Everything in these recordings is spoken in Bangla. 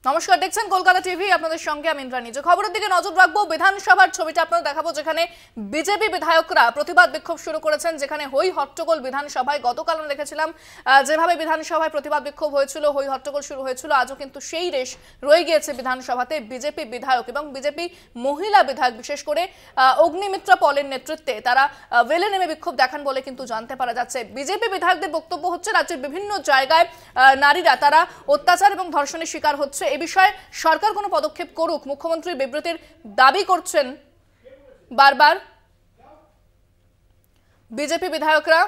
নমস্কার, দেখছেন কলকাতা টিভি। আপনাদের সঙ্গে আমি ইন্দ্রাণী। যে খবরের দিকে নজর রাখবো, বিধানসভার ছবিটা আপনাদের দেখাবো, যেখানে বিজেপি বিধায়করা প্রতিবাদ বিক্ষোভ শুরু করেছেন, যেখানে হই হট্টগোল বিধানসভায়। গতকাল আমরা দেখেছিলাম যেভাবে বিধানসভায় প্রতিবাদ বিক্ষোভ হয়েছিল, হই হট্টগোল শুরু হয়েছিল, আজও কিন্তু সেই রেশ রয়ে গিয়েছে বিধানসভাতে। বিজেপি বিধায়ক এবং বিজেপি মহিলা বিধায়ক, বিশেষ করে অগ্নিমিত্রা পলের নেতৃত্বে তারা ওয়েলে নেমে বিক্ষোভ দেখান বলে কিন্তু জানতে পারা যাচ্ছে। বিজেপি বিধায়কদের বক্তব্য হচ্ছে, রাজ্যের বিভিন্ন জায়গায় নারীরা তারা অত্যাচার এবং ধর্ষণের শিকার হচ্ছে। এ বিষয়ে সরকার কোনো পদক্ষেপ করুক, মুখ্যমন্ত্রীর বিবৃতির দাবি করছেন বারবার বিজেপি বিধায়করা।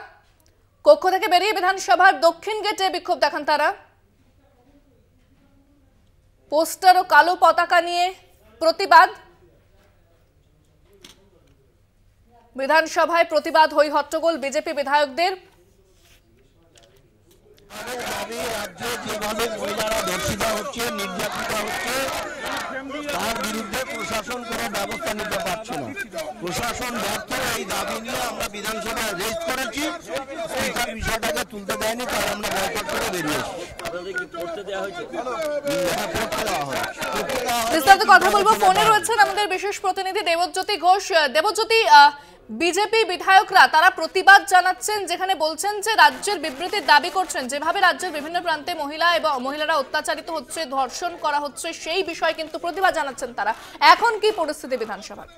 কক্ষ থেকে বেরিয়ে বিধানসভার দক্ষিণ গেটে বিক্ষোভ দেখান তারা। পোস্টার ও কালো পতাকা নিয়ে প্রতিবাদ। বিধানসভায় প্রতিবাদ, হই হট্টগোল বিজেপি বিধায়কদের। রাজ্যে যেভাবে মহিলারা ধর্ষিত হচ্ছে, নির্যাতিত হচ্ছে, তার বিরুদ্ধে প্রশাসন কোনো ব্যবস্থা নিতে পারছে না। প্রশাসন ব্যর্থ। এই দাবি নিয়ে আমরা বিধানসভায় রেজ করেছি। স্পিকার বিষয়টাকে তুলতে দেয়নি, তাই আমরা বয়কট করে বেরিয়ে বিস্তারিত কথা বলবো। ফোনে রয়েছেন আমাদের বিশেষ প্রতিনিধি দেবজ্যোতি ঘোষ। দেবজ্যোতি, বিজেপি বিধায়করা তারা প্রতিবাদ জানাচ্ছেন, যেখানে বলছেন যে রাজ্যের বিবৃতির দাবি করছেন, যেভাবে রাজ্যের বিভিন্ন প্রান্তে মহিলারা অত্যাচারিত হচ্ছে, ধর্ষণ করা হচ্ছে, সেই বিষয়ে কিন্তু প্রতিবাদ জানাচ্ছেন তারা। এখন কি পরিস্থিতি বিধানসভার?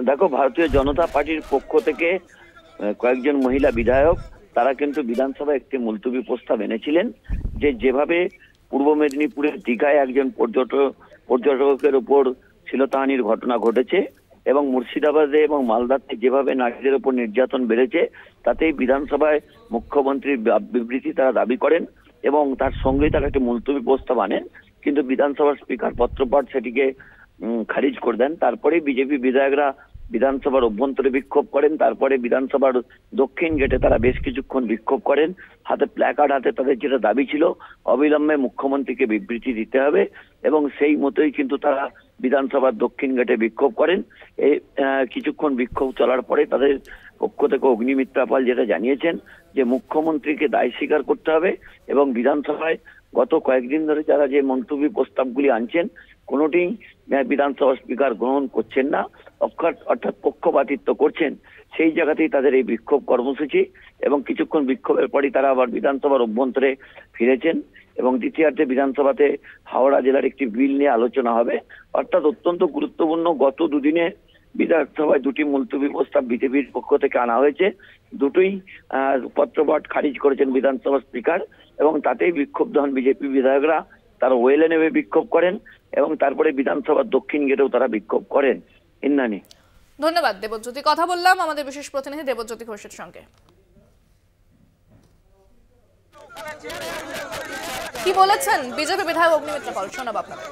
দেখো, ভারতীয় জনতা পার্টির পক্ষ থেকে কয়েকজন মহিলা বিধায়ক তারা কিন্তু বিধানসভায় একটি মুলতবি প্রস্তাব এনেছিলেন, যেভাবে পূর্ব মেদিনীপুরের দীঘায় একজন পর্যটকের উপর শ্লীলতাহানির ঘটনা ঘটেছে এবং মুর্শিদাবাদে এবং মালদাতে যেভাবে নারীদের উপর নির্যাতন বেড়েছে, তাতেই বিধানসভায় মুখ্যমন্ত্রীর বিবৃতি তারা দাবি করেন এবং তার সঙ্গেই তারা একটি মুলতবি প্রস্তাব আনেন। কিন্তু বিধানসভার স্পিকার পত্রপাঠ সেটিকে খারিজ করে দেন। তারপরে বিজেপি বিধায়করা বিধানসভার অভ্যন্তরে বিক্ষোভ করেন। তারপরে বিধানসভার দক্ষিণ গেটে তারা বেশ কিছুক্ষণ বিক্ষোভ করেন। হাতে প্ল্যাকার্ড হাতে তাদের যেটা দাবি ছিল, অবিলম্বে মুখ্যমন্ত্রীকে বিবৃতি দিতে হবে, এবং সেই মতোই কিন্তু তারা বিধানসভার দক্ষিণ গেটে বিক্ষোভ করেন। এই কিছুক্ষণ বিক্ষোভ চলার পরে তাদের পক্ষ থেকে অগ্নিমিত্রা পাল যেটা জানিয়েছেন যে মুখ্যমন্ত্রীকে দায় স্বীকার করতে হবে এবং বিধানসভায় গত কয়েকদিন ধরে যারা যে মন্তব্য প্রস্তাবগুলি আনছেন কোনোটি বিধানসভা স্পিকার গ্রহণ করছেন না, অর্থাৎ পক্ষপাতিত্ব করছেন। সেই জায়গাতেই তাদের এই বিক্ষোভ কর্মসূচি, এবং কিছুক্ষণ বিক্ষোভের পরই তারা আবার বিধানসভার অভ্যন্তরে ফিরেছেন এবং দ্বিতীয়ার্ধে বিধানসভাতে হাওড়া জেলার একটি বিল নিয়ে আলোচনা হবে। অর্থাৎ অত্যন্ত গুরুত্বপূর্ণ গত দুদিনে বিধানসভায় দুটি মুলতবি প্রস্তাব বিজেপির পক্ষ থেকে আনা হয়েছে। দুটোই পত্রপাঠ খারিজ করেছেন বিধানসভা স্পিকার, এবং তাতেই বিক্ষুব্ধ হন বিজেপি বিধায়করা। তারা ওয়েলে নেমে বিক্ষোভ করেন এবং তারপরে বিধানসভার দক্ষিণ গেটেও তারা বিক্ষোভ করেন। ইন্দ্রাণী, ধন্যবাদ দেবজ্যোতি। কথা বললাম আমাদের বিশেষ প্রতিনিধি দেবজ্যোতি ঘোষের সঙ্গে। কি বলেছেন বিজেপি বিধায়ক অগ্নিমিত্রা পাল, শোনাবো আপনাদের।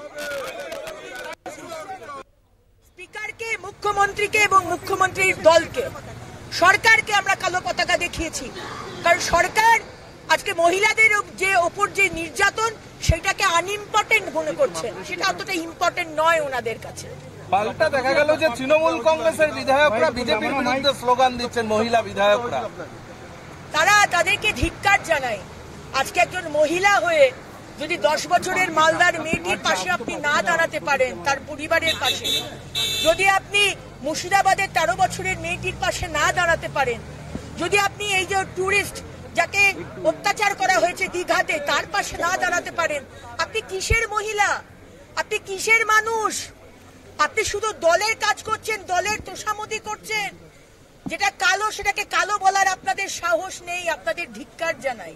স্পিকারকে, মুখ্যমন্ত্রীকে এবং মুখ্যমন্ত্রীর দলকে, সরকারকে আমরা কালো পতাকা দেখিয়েছি, কারণ সরকার আজকে মহিলাদের যে ওপর যে নির্যাতন সেটাকে আনইম্পর্টেন্ট মনে করছেন। সেটা অতটা ইম্পর্টেন্ট নয় ওনাদের কাছে। পাল্টা দেখা গেল যে তৃণমূল কংগ্রেসের বিধায়করা বিজেপির বিরুদ্ধে স্লোগান দিচ্ছেন, মহিলা বিধায়করা। তারা তাদেরকে ধিক্কার জানায়। আজকে একজন মহিলা হয়ে যদি 10 বছরের মালদার মেয়েটির পাশে আপনি না দাঁড়াতে পারেন, তার পরিবারের পাশে, যদি আপনি মুর্শিদাবাদের 13 বছরের মেয়েটির পাশে না দাঁড়াতে পারেন, যদি আপনি এই যে টুরিস্ট যাকে অত্যাচার করা হয়েছে দীঘাতে তার পাশে না দাঁড়াতে পারেন, আপনি কিসের মহিলা? আপনি কিসের মানুষ? আপনি শুধু দলের কাজ করছেন, দলের তোষামোদি করছেন। যেটা কালো সেটাকে কালো বলার আপনাদের সাহস নেই। আপনাদের ধিক্কার জানাই।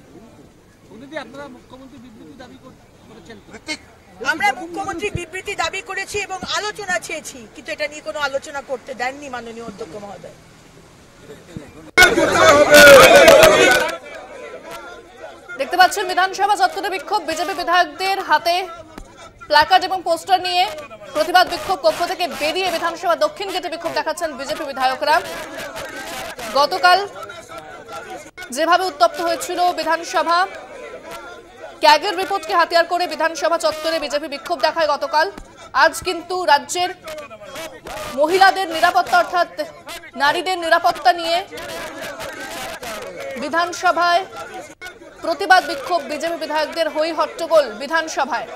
আমরা মুখ্যমন্ত্রী বিবৃতি দাবি করেছি এবং আলোচনা চেয়েছি, কিন্তু এটা নিয়ে কোনো আলোচনা করতে দেননি মাননীয় অধ্যক্ষ মহোদয়। দেখতে পাচ্ছেন বিধানসভা চত্বরে বিক্ষোভ, বিজেপি বিধায়কদের হাতে প্ল্যাকার্ড এবং পোস্টার নিয়ে প্রতিবাদ বিক্ষোভ। কক্ষ থেকে বেরিয়ে বিধানসভা দক্ষিণ গেটে বিক্ষোভ দেখাচ্ছেন বিজেপি বিধায়করা। গতকাল যেভাবে উত্তপ্ত হয়েছিল বিধানসভা, ক্যাগের রিপোর্টকে হাতিয়ার করে বিধানসভা চত্বরে বিজেপি বিক্ষোভ দেখায় গতকাল। আজ কিন্তু রাজ্যের মহিলাদের নিরাপত্তা, অর্থাৎ নারীদের নিরাপত্তা নিয়ে বিধানসভায় প্রতিবাদ বিক্ষোভ, বিজেপি বিধায়কদের হই হট্টগোল বিধানসভায়।